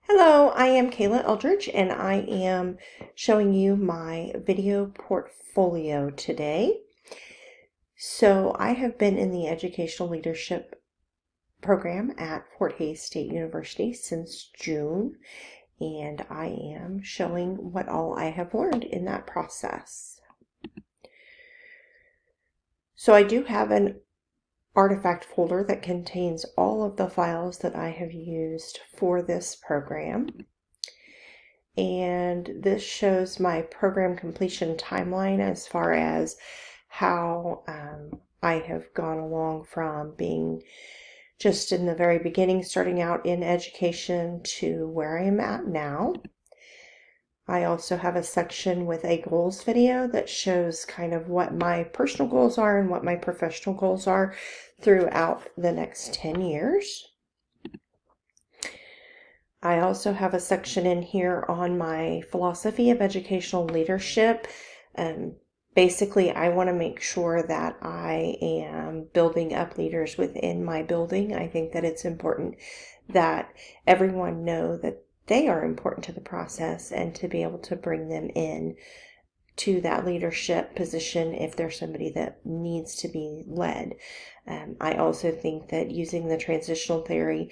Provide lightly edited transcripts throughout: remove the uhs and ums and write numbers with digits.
Hello, I am Kayla Eldridge and I am showing you my video portfolio today. So I have been in the educational leadership program at Fort Hays State University since June, and I am showing what all I have learned in that process. So I do have an artifact folder that contains all of the files that I have used for this program. And this shows my program completion timeline as far as how I have gone along from being just in the very beginning, starting out in education, to where I am at now. I also have a section with a goals video that shows kind of what my personal goals are and what my professional goals are throughout the next 10 years. I also have a section in here on my philosophy of educational leadership. Basically, I want to make sure that I am building up leaders within my building. I think that it's important that everyone know that they are important to the process and to be able to bring them in to that leadership position if there's somebody that needs to be led. I also think that using the transitional theory,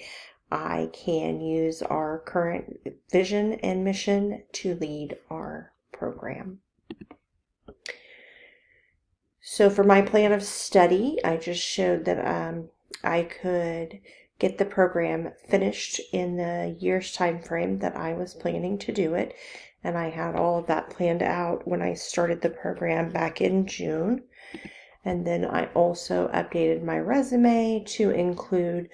I can use our current vision and mission to lead our program. So for my plan of study, I just showed that I could get the program finished in the year's time frame that I was planning to do it. And I had all of that planned out when I started the program back in June. And then I also updated my resume to include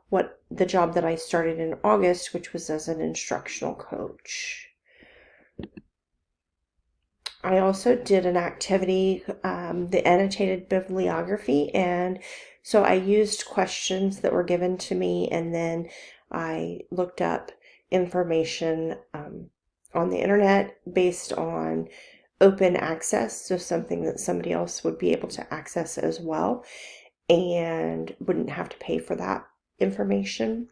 what the job that I started in August, which was as an instructional coach. I also did an activity, the annotated bibliography, and so I used questions that were given to me, and then I looked up information on the internet based on open access, so something that somebody else would be able to access as well and wouldn't have to pay for that information.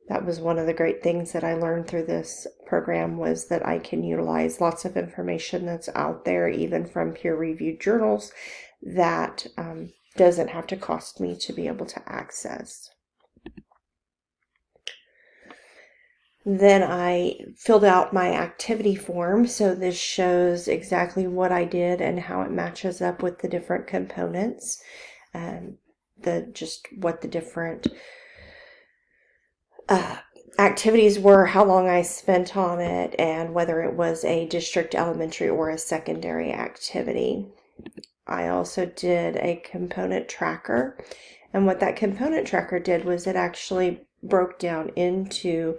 That was one of the great things that I learned through this program, was that I can utilize lots of information that's out there, even from peer-reviewed journals, that doesn't have to cost me to be able to access. Then I filled out my activity form, so this shows exactly what I did and how it matches up with the different components, just what the different activities were, how long I spent on it, and whether it was a district elementary or a secondary activity. I also did a component tracker, and what that component tracker did was it actually broke down into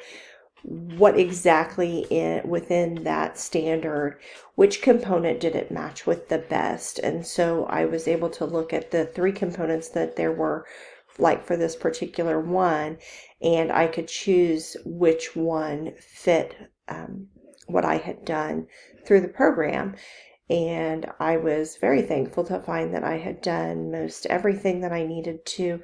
what exactly within that standard, which component did it match with the best. And so I was able to look at the 3 components that there were, like for this particular one, and I could choose which one fit what I had done through the program. And I was very thankful to find that I had done most everything that I needed to.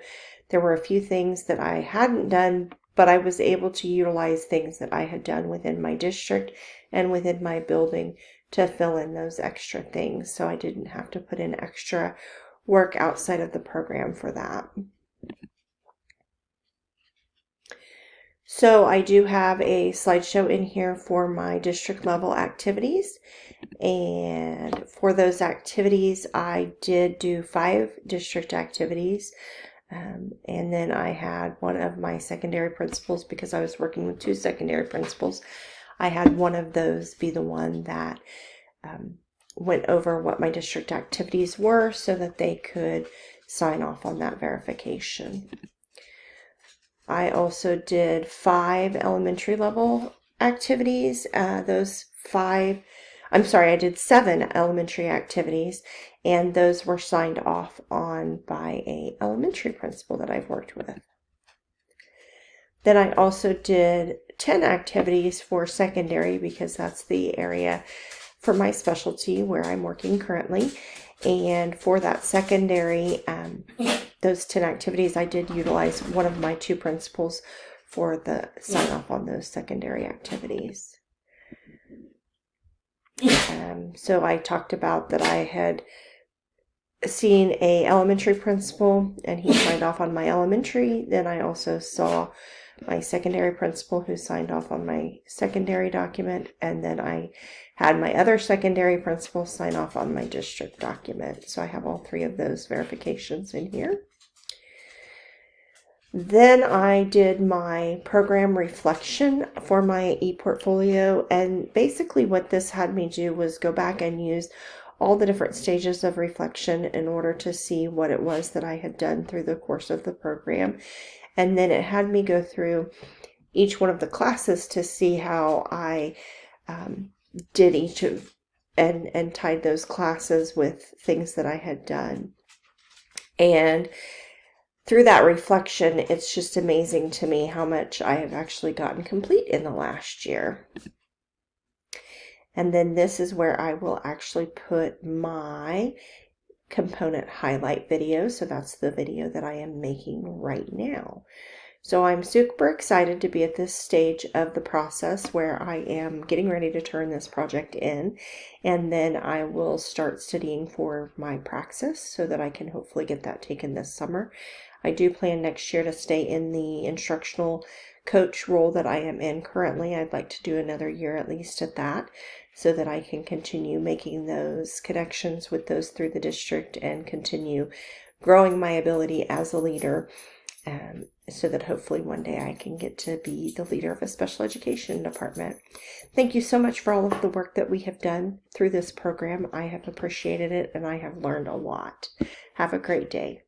There were a few things that I hadn't done, but I was able to utilize things that I had done within my district and within my building to fill in those extra things. So I didn't have to put in extra work outside of the program for that. So I do have a slideshow in here for my district level activities. And for those activities, I did do 5 district activities. And then I had one of my secondary principals, because I was working with 2 secondary principals. I had one of those be the one that went over what my district activities were so that they could sign off on that verification. I also did 5 elementary level activities. I did 7 elementary activities, and those were signed off on by a elementary principal that I've worked with. Then I also did 10 activities for secondary, because that's the area for my specialty where I'm working currently. And for that secondary, those 10 activities, I did utilize one of my 2 principals for the sign off on those secondary activities. So I talked about that I had seen a elementary principal and he signed off on my elementary. Then I also saw my secondary principal who signed off on my secondary document, and then I had my other secondary principal sign off on my district document. So I have all three of those verifications in here. Then I did my program reflection for my ePortfolio, and basically what this had me do was go back and use all the different stages of reflection in order to see what it was that I had done through the course of the program. And then it had me go through each one of the classes to see how I did each of and tied those classes with things that I had done. And through that reflection, it's just amazing to me how much I have actually gotten complete in the last year. And then this is where I will actually put my component highlight video. So that's the video that I am making right now. So I'm super excited to be at this stage of the process where I am getting ready to turn this project in, and then I will start studying for my praxis so that I can hopefully get that taken this summer. I do plan next year to stay in the instructional coach role that I am in currently. I'd like to do another year at least at that so that I can continue making those connections with those through the district and continue growing my ability as a leader. So that hopefully one day I can get to be the leader of a special education department. Thank you so much for all of the work that we have done through this program. I have appreciated it and I have learned a lot. Have a great day.